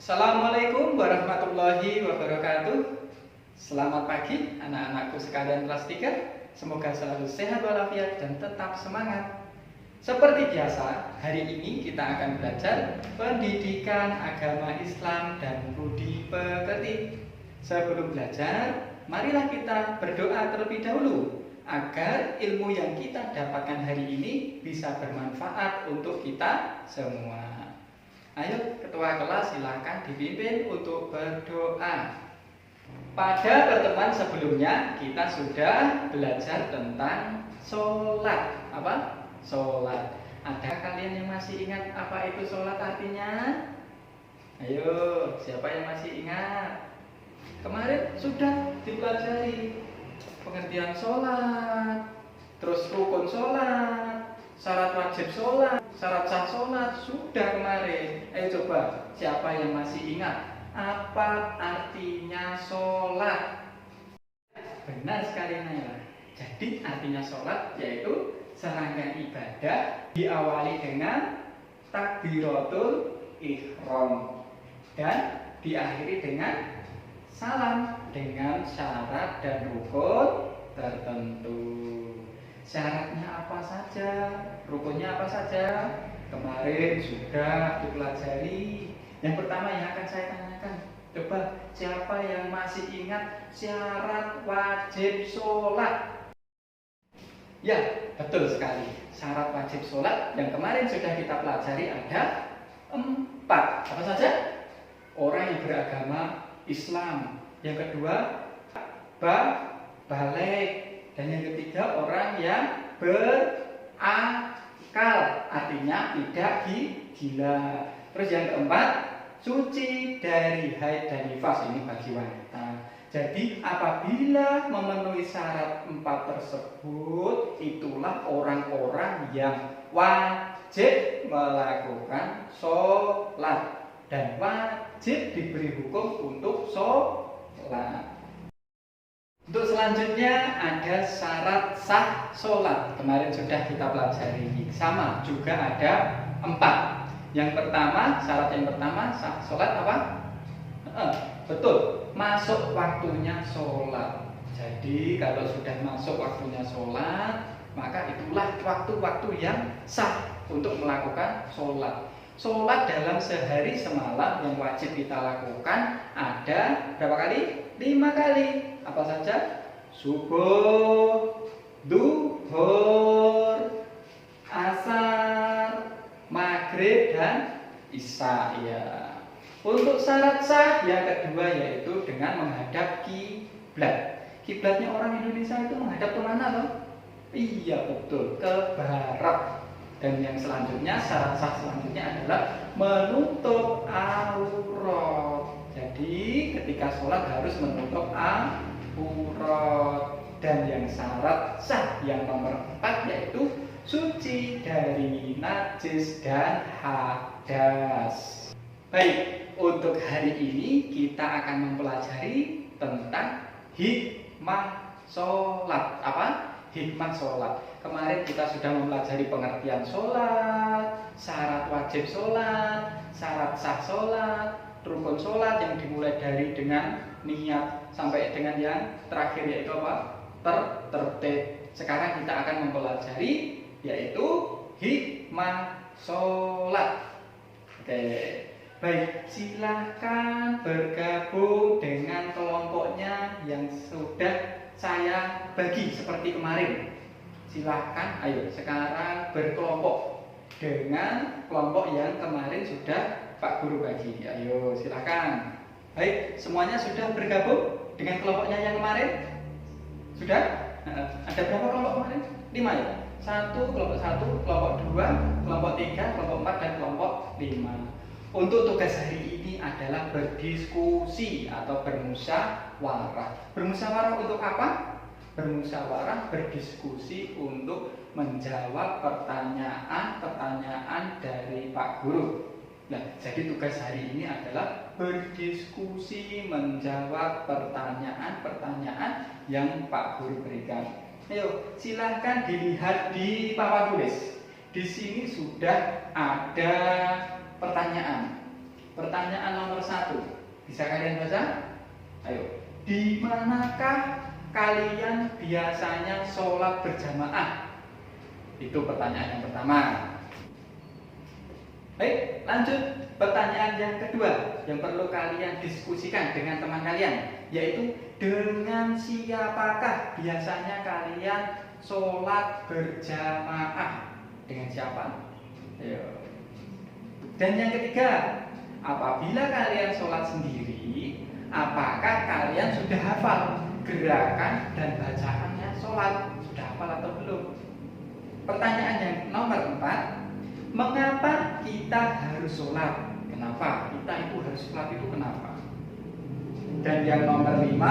Assalamualaikum warahmatullahi wabarakatuh. Selamat pagi anak-anakku sekalian kelas 3. Semoga selalu sehat walafiat dan tetap semangat. Seperti biasa, hari ini kita akan belajar pendidikan agama Islam dan budi pekerti. Sebelum belajar, marilah kita berdoa terlebih dahulu agar ilmu yang kita dapatkan hari ini bisa bermanfaat untuk kita semua. Ayo, ketua kelas silakan dipimpin untuk berdoa. Pada pertemuan sebelumnya kita sudah belajar tentang sholat. Apa? Sholat. Ada kalian yang masih ingat apa itu sholat artinya? Ayo, siapa yang masih ingat? Kemarin sudah dipelajari pengertian sholat, terus rukun sholat, syarat wajib sholat, syarat sah sholat, sudah kemarin. Ayo coba, siapa yang masih ingat apa artinya sholat? Benar sekali Naila. Jadi artinya sholat yaitu serangkaian ibadah diawali dengan takbiratul ihram dan diakhiri dengan salam dengan syarat dan rukun tertentu. Syaratnya apa saja? Rukunnya apa saja? Kemarin sudah dipelajari. Yang pertama yang akan saya tanyakan, coba siapa yang masih ingat syarat wajib sholat? Ya, betul sekali. Syarat wajib sholat yang kemarin sudah kita pelajari ada 4. Apa saja? Orang yang beragama Islam. Yang kedua, balik. Dan yang ketiga, orang yang berakal, artinya tidak gila. Terus yang keempat, suci dari haid dan nifas, ini bagi wanita. Jadi apabila memenuhi syarat 4 tersebut, itulah orang-orang yang wajib melakukan sholat dan wajib diberi hukum untuk sholat. Untuk selanjutnya ada syarat sah sholat. Kemarin sudah kita pelajari. Sama juga ada 4. Yang pertama, syarat yang pertama sah sholat apa? Betul, masuk waktunya sholat. Jadi kalau sudah masuk waktunya sholat, maka itulah waktu-waktu yang sah untuk melakukan sholat. Sholat dalam sehari semalam yang wajib kita lakukan ada berapa kali? 5 kali. Apa saja? Subuh, duhur, asar, maghrib, dan isya. Ya. Untuk syarat sah yang kedua yaitu dengan menghadap kiblat. Kiblatnya orang Indonesia itu menghadap kemana loh? Iya betul, ke barat. Dan yang selanjutnya, syarat sah selanjutnya adalah menutup aurat. Jadi ketika sholat harus menutup aurat. Dan yang syarat sah yang nomor 4 yaitu suci dari najis dan hadas. Baik, untuk hari ini kita akan mempelajari tentang hikmah sholat. Apa? Hikmah sholat. Kemarin kita sudah mempelajari pengertian sholat, syarat wajib sholat, syarat sah sholat, rukun sholat yang dimulai dari dengan niat sampai dengan yang terakhir yaitu apa? Tertib. Sekarang kita akan mempelajari yaitu hikmah sholat. Oke, baik, silahkan bergabung dengan kelompoknya yang sudah saya bagi seperti kemarin. Silahkan, ayo sekarang berkelompok dengan kelompok yang kemarin sudah Pak Guru bagi. Ayo silahkan. Baik, semuanya sudah bergabung dengan kelompoknya yang kemarin? Sudah? Ada berapa kelompok kemarin? 5 ya? 1, kelompok 1, kelompok 2, kelompok 3, kelompok 4, dan kelompok 5. Untuk tugas hari ini adalah berdiskusi atau bermusyawarah. Bermusyawarah untuk apa? Bermusyawarah, berdiskusi untuk menjawab pertanyaan-pertanyaan dari Pak Guru. Nah, jadi tugas hari ini adalah berdiskusi menjawab pertanyaan-pertanyaan yang Pak Guru berikan. Ayo, silahkan dilihat di papan tulis. Di sini sudah ada pertanyaan. Pertanyaan nomor 1. Bisa kalian baca? Ayo. Di manakah kalian biasanya sholat berjamaah? Itu pertanyaan yang pertama. Baik, lanjut. Pertanyaan yang kedua yang perlu kalian diskusikan dengan teman kalian, yaitu dengan siapakah biasanya kalian sholat berjamaah? Dengan siapa? Ayo. Dan yang ketiga, apabila kalian sholat sendiri, apakah kalian sudah hafal gerakan dan bacaannya sholat? Sudah hafal atau belum? Pertanyaan yang nomor 4, mengapa kita harus sholat? Kenapa? Kita itu harus sholat itu kenapa? Dan yang nomor 5,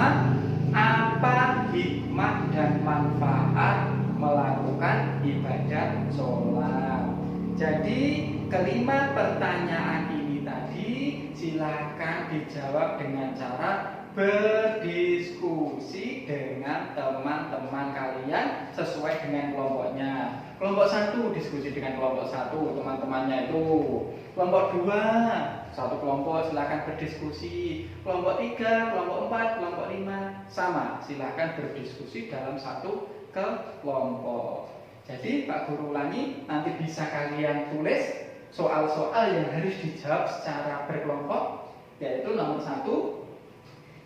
apa hikmah dan manfaat melakukan ibadah sholat? Jadi kelima pertanyaan ini tadi silakan dijawab dengan cara berdiskusi dengan teman-teman kalian sesuai dengan kelompoknya. Kelompok 1 diskusi dengan kelompok 1 teman-temannya itu. Kelompok 2 satu kelompok silakan berdiskusi. Kelompok 3, kelompok 4, kelompok 5 sama silakan berdiskusi dalam satu kelompok. Jadi Pak Guru ulangi, nanti bisa kalian tulis soal-soal yang harus dijawab secara berkelompok, yaitu nomor 1,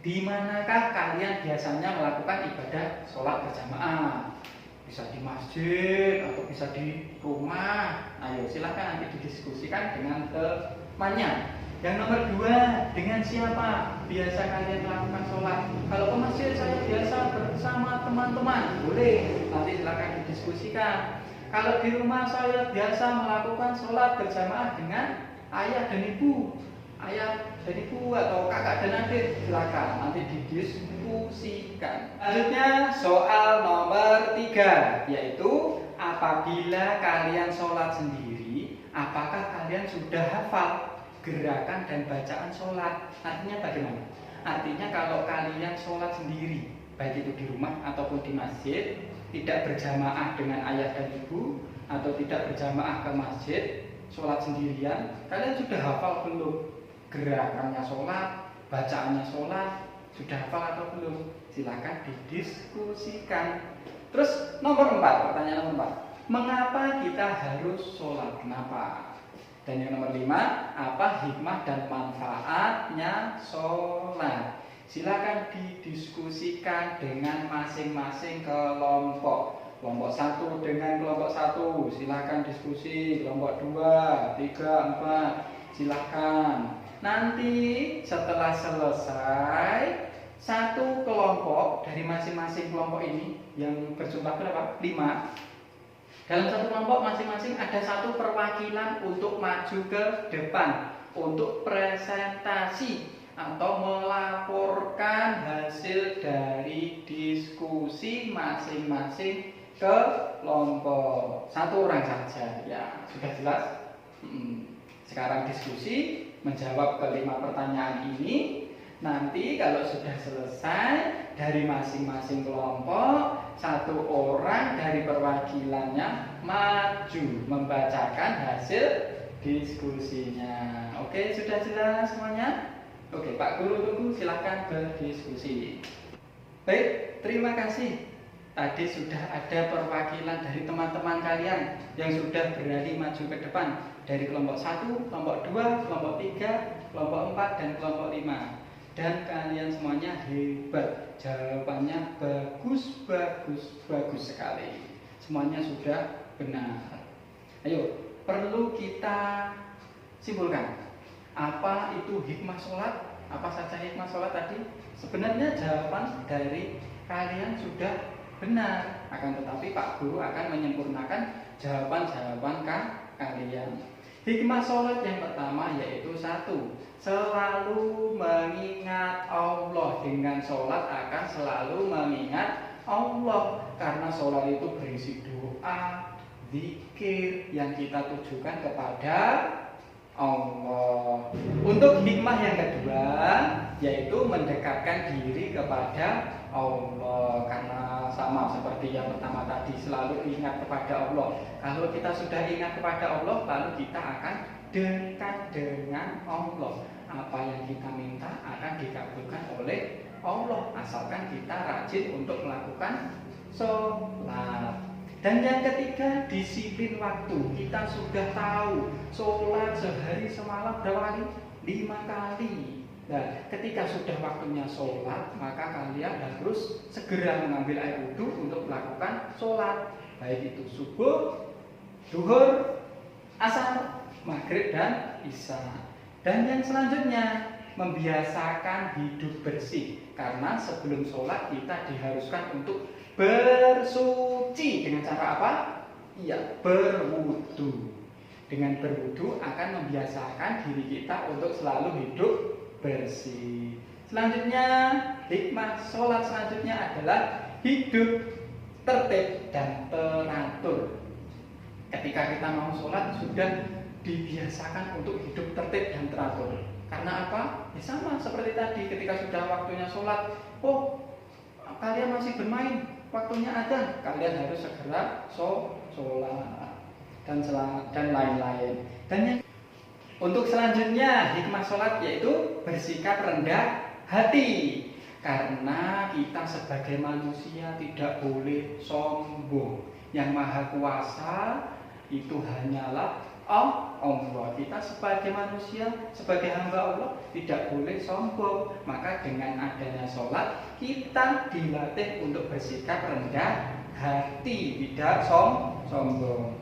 di manakah kalian biasanya melakukan ibadah sholat berjamaah? Bisa di masjid atau bisa di rumah. Ayo silakan nanti didiskusikan dengan temannya. Yang nomor 2, dengan siapa biasa kalian melakukan sholat? Kalau ke masjid saya biasa bersama teman-teman, boleh, nanti silakan didiskusikan. Kalau di rumah saya biasa melakukan sholat berjamaah dengan ayah dan ibu, atau kakak dan adik, silakan nanti didiskusikan. Selanjutnya soal nomor 3, yaitu apabila kalian sholat sendiri, apakah kalian sudah hafal gerakan dan bacaan sholat? Artinya bagaimana? Artinya kalau kalian sholat sendiri, baik itu di rumah ataupun di masjid, tidak berjamaah dengan ayah dan ibu, atau tidak berjamaah ke masjid, sholat sendirian, kalian sudah hafal belum gerakannya sholat, bacaannya sholat? Sudah hafal atau belum? Silakan didiskusikan. Terus nomor 4, pertanyaan nomor 4, mengapa kita harus sholat? Kenapa? Dan yang nomor 5, apa hikmah dan manfaatnya sholat? Silakan didiskusikan dengan masing-masing kelompok. Kelompok 1 dengan kelompok 1, silakan diskusi. Kelompok 2, 3, 4, silakan. Nanti setelah selesai, satu kelompok dari masing-masing kelompok ini yang berjumlah berapa? 5. Dalam satu kelompok masing-masing ada satu perwakilan untuk maju ke depan untuk presentasi atau melaporkan hasil dari diskusi masing-masing ke kelompok. Satu orang saja, ya sudah jelas. Sekarang diskusi menjawab kelima pertanyaan ini. Nanti kalau sudah selesai, dari masing-masing kelompok satu orang dari perwakilannya maju membacakan hasil diskusinya. Oke, sudah jelas semuanya? Oke, Pak Guru tunggu, silahkan berdiskusi. Baik, terima kasih. Tadi sudah ada perwakilan dari teman-teman kalian yang sudah berani maju ke depan, dari kelompok 1, kelompok 2, kelompok 3, kelompok 4, dan kelompok 5. Dan kalian semuanya hebat, jawabannya bagus sekali. Semuanya sudah benar. Ayo, perlu kita simpulkan, apa itu hikmah sholat? Apa saja hikmah sholat tadi? Sebenarnya jawaban dari kalian sudah benar, akan tetapi Pak Guru akan menyempurnakan jawaban-jawaban kalian. Hikmah sholat yang pertama yaitu 1, selalu mengingat Allah. Dengan sholat akan selalu mengingat Allah, karena sholat itu berisi doa, zikir yang kita tujukan kepada Allah. Untuk hikmah yang kedua yaitu mendekatkan diri kepada Allah, karena sama seperti yang pertama tadi, selalu ingat kepada Allah. Kalau kita sudah ingat kepada Allah, lalu kita akan dekat dengan Allah. Apa yang kita minta akan dikabulkan oleh Allah, asalkan kita rajin untuk melakukan sholat. Dan yang ketiga, disiplin waktu. Kita sudah tahu sholat sehari semalam berapa kali? 5 kali. Nah, ketika sudah waktunya sholat, maka kalian harus segera mengambil air wudhu untuk melakukan sholat, baik itu subuh, duhur, asar, maghrib, dan isya. Dan yang selanjutnya, membiasakan hidup bersih. Karena sebelum sholat kita diharuskan untuk bersuci. Dengan cara apa? Iya, berwudu. Dengan berwudu akan membiasakan diri kita untuk selalu hidup bersih. Selanjutnya, hikmah sholat selanjutnya adalah hidup tertib dan teratur. Ketika kita mau sholat sudah dibiasakan untuk hidup tertib dan teratur. Karena apa? Ya sama seperti tadi, ketika sudah waktunya sholat, oh kalian masih bermain, waktunya adzan, kalian harus segera sholat dan lain-lain. Dan yang untuk selanjutnya hikmah sholat yaitu bersikap rendah hati. Karena kita sebagai manusia tidak boleh sombong. Yang maha kuasa itu hanyalah Allah. Kita sebagai manusia, sebagai hamba Allah tidak boleh sombong. Maka dengan adanya sholat kita dilatih untuk bersikap rendah hati, tidak sombong.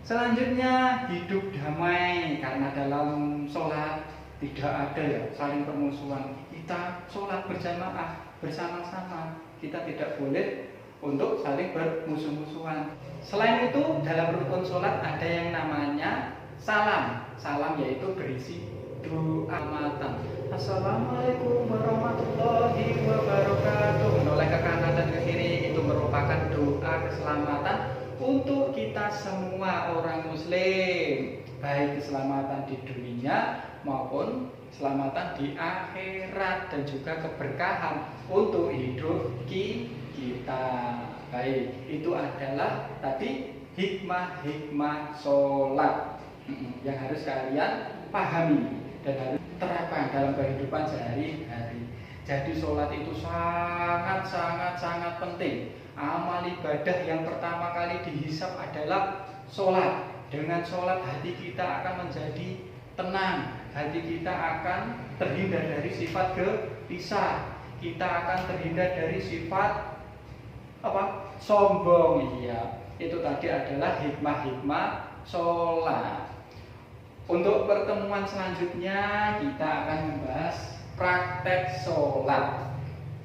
Selanjutnya hidup damai, karena dalam sholat tidak ada ya saling permusuhan. Kita sholat berjamaah bersama-sama, kita tidak boleh untuk saling bermusuh-musuhan. Selain itu dalam rukun sholat ada yang namanya salam. Salam yaitu berisi doa matan. Assalamualaikum warahmatullahi wabarakatuh. Menoleh ke kanan dan ke kiri itu merupakan doa keselamatan untuk kita semua orang muslim, baik keselamatan di dunia maupun keselamatan di akhirat, dan juga keberkahan untuk hidup kita. Baik, itu adalah tadi hikmah-hikmah sholat yang harus kalian pahami dan harus terapkan dalam kehidupan sehari-hari. Jadi sholat itu sangat penting. Amal ibadah yang pertama kali dihisab adalah sholat. Dengan sholat hati kita akan menjadi tenang, hati kita akan terhindar dari sifat gelisah, kita akan terhindar dari sifat sombong. Iya, itu tadi adalah hikmah-hikmah sholat. Untuk pertemuan selanjutnya kita akan membahas praktek sholat.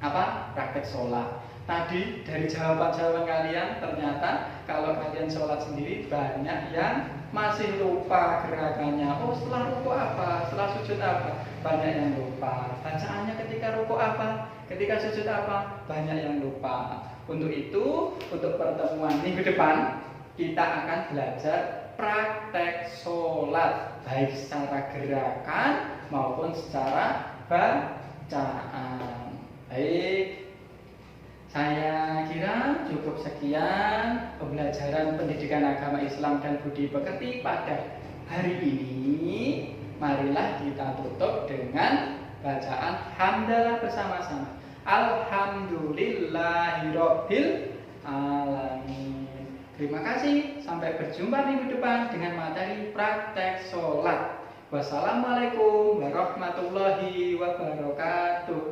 Apa? Praktek sholat. Tadi dari jawaban-jawaban kalian ternyata kalau kalian sholat sendiri banyak yang masih lupa gerakannya. Oh, setelah ruku apa? Setelah sujud apa? Banyak yang lupa. Bacaannya ketika ruku apa? Ketika sujud apa? Banyak yang lupa. Untuk itu, untuk pertemuan minggu depan kita akan belajar praktek sholat, baik secara gerakan maupun secara bacaan. Baik, saya kira cukup sekian pembelajaran pendidikan agama Islam dan budi pekerti pada hari ini. Marilah kita tutup dengan bacaan hamdalah bersama-sama. Alhamdulillahirabbil alamin. Terima kasih, sampai berjumpa minggu depan dengan materi praktek sholat. Wassalamualaikum warahmatullahi wabarakatuh.